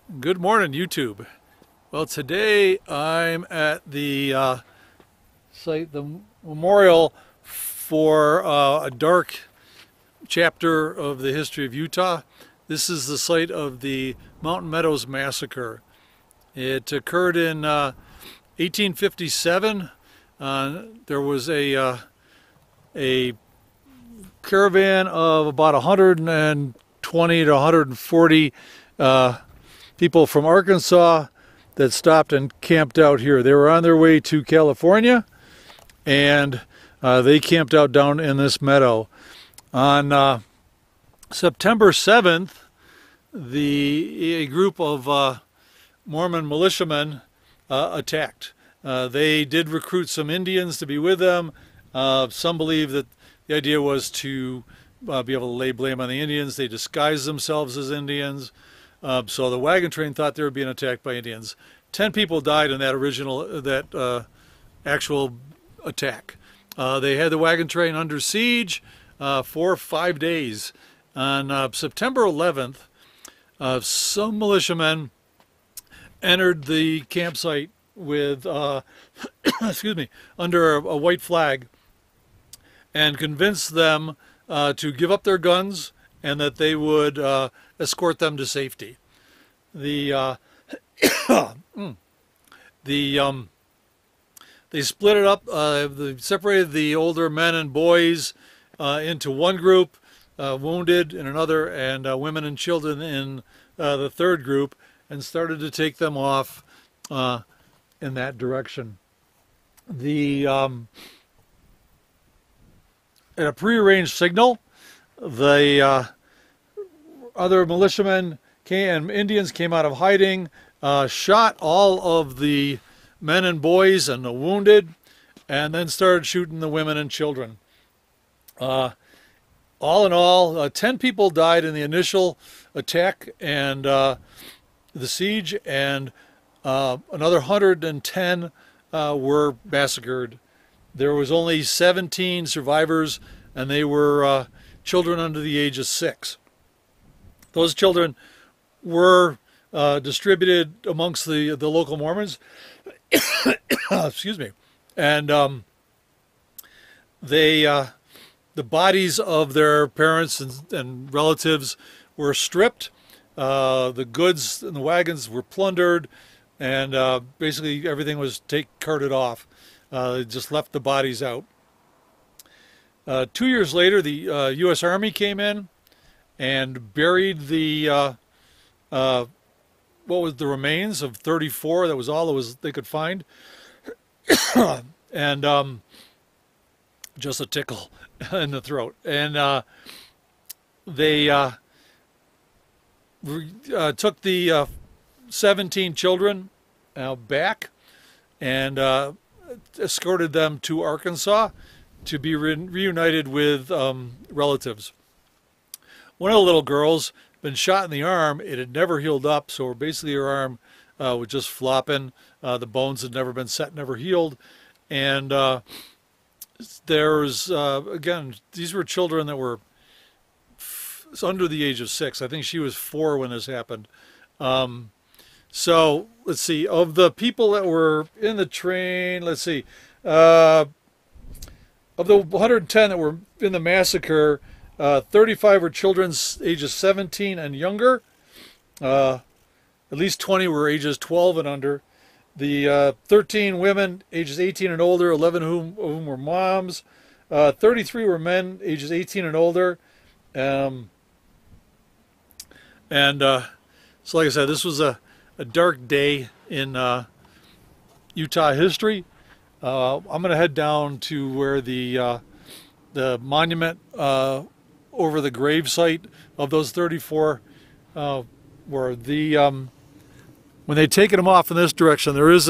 Good morning, YouTube. Well, today I'm at the site, the memorial for a dark chapter of the history of Utah. This is the site of the Meadows Massacre. It occurred in 1857. There was a caravan of about 120 to 140 people from Arkansas that stopped and camped out here. They were on their way to California, and they camped out down in this meadow. On September 7th, a group of Mormon militiamen attacked. They did recruit some Indians to be with them. Some believe that the idea was to be able to lay blame on the Indians. They disguised themselves as Indians. So the wagon train thought they were being attacked by Indians. 10 people died in that actual attack. They had the wagon train under siege for 5 days. On September 11th, some militiamen entered the campsite with, excuse me, under a white flag, and convinced them to give up their guns and that they would escort them to safety. They split it up. They separated the older men and boys into one group, wounded in another, and women and children in the third group, and started to take them off in that direction. At a prearranged signal, the other militiamen and Indians came out of hiding, shot all of the men and boys and the wounded, and then started shooting the women and children. All in all, 10 people died in the initial attack and the siege, and another 110 were massacred. There was only 17 survivors, and they were children under the age of 6. Those children were distributed amongst the local Mormons. Excuse me. And the bodies of their parents and relatives were stripped. The goods in the wagons were plundered, and basically everything was carted off. They just left the bodies out. 2 years later, the U.S. Army came in and buried the what was the remains of 34. That was all they could find. And just a tickle in the throat. And they took the 17 children back and escorted them to Arkansas to be reunited with relatives. One of the little girls had been shot in the arm. It had never healed up, so basically her arm was just flopping. The bones had never been set, never healed. And there's, again, these were children that were under the age of 6. I think she was 4 when this happened. So let's see, of the people that were in the train, let's see, of the 110 that were in the massacre, 35 were children ages 17 and younger. At least 20 were ages 12 and under. The 13 women ages 18 and older, 11 of whom were moms. 33 were men ages 18 and older. So like I said, this was a dark day in Utah history. I'm going to head down to where the monument over the grave site of those 34 were. When they'd taken them off in this direction, there is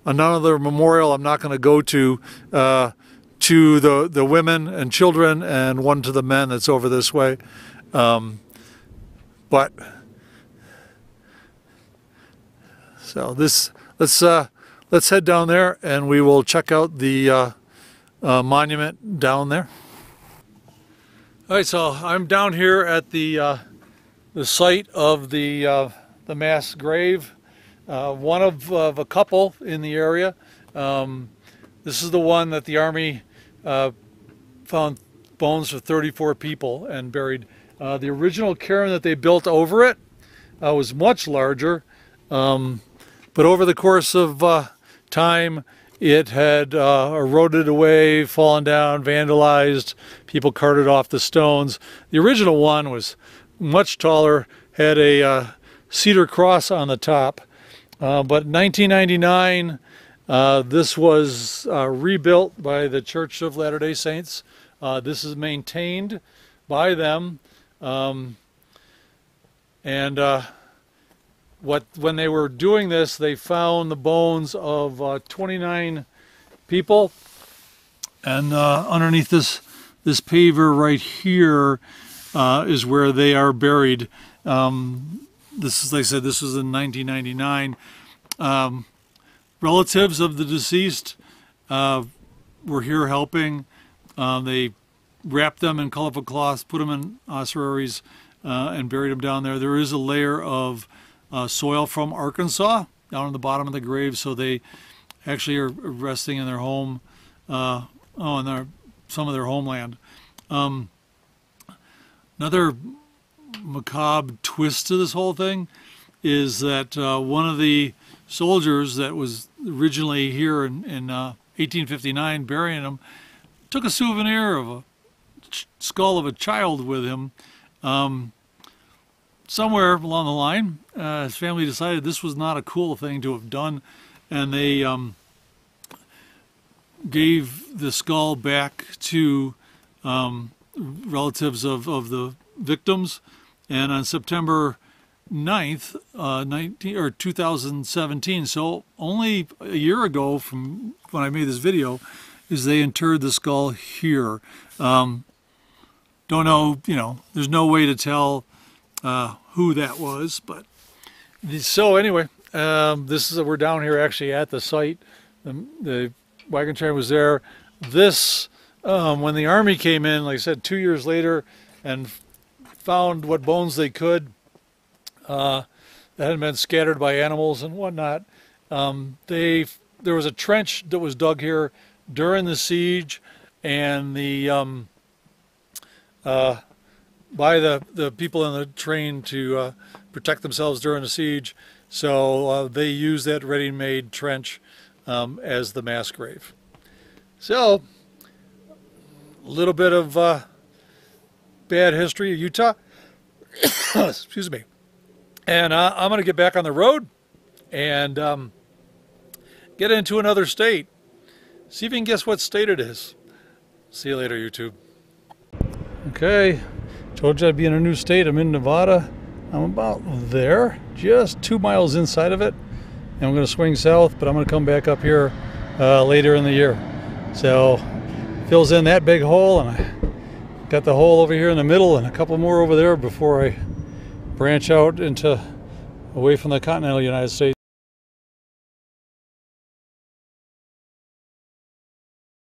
another memorial I'm not going to go to the women and children, and one to the men that's over this way. But so let's head down there, and we will check out the monument down there. All right, so I'm down here at the site of the the mass grave, one of a couple in the area. This is the one that the Army found bones of 34 people and buried. The original cairn that they built over it was much larger, but over the course of time it had eroded away, fallen down, vandalized, people carted off the stones. The original one was much taller, had a cedar cross on the top, but in 1999 this was rebuilt by the Church of Latter-day Saints. This is maintained by them, when they were doing this, they found the bones of 29 people, and underneath this paver right here is where they are buried. This is, like I said, this was in 1999. Relatives of the deceased were here helping. They wrapped them in colorful cloths, put them in ossuaries, and buried them down there. There is a layer of soil from Arkansas down on the bottom of the grave, so they actually are resting in their home, in some of their homeland. Another macabre twist to this whole thing is that one of the soldiers that was originally here in 1859 burying him took a souvenir of a skull of a child with him. Somewhere along the line, his family decided this was not a cool thing to have done, and they gave the skull back to relatives of the victims. And on September 9th, 2017, so only a year ago from when I made this video, is they interred the skull here. Don't know, there's no way to tell who that was, but so anyway, we're down here actually at the site. The wagon train was there. This, when the Army came in, like I said, 2 years later, and found what bones they could that hadn't been scattered by animals and whatnot. There was a trench that was dug here during the siege, and by the people in the train to protect themselves during the siege. So they used that ready-made trench as the mass grave. So a little bit of bad history of Utah. Excuse me. And I'm going to get back on the road and get into another state. See if you can guess what state it is. See you later, YouTube. Okay, told you I'd be in a new state. I'm in Nevada. I'm about there, just 2 miles inside of it. And I'm going to swing south, but I'm going to come back up here later in the year. So fills in that big hole, and I got the hole over here in the middle and a couple more over there before I branch out into away from the continental United States.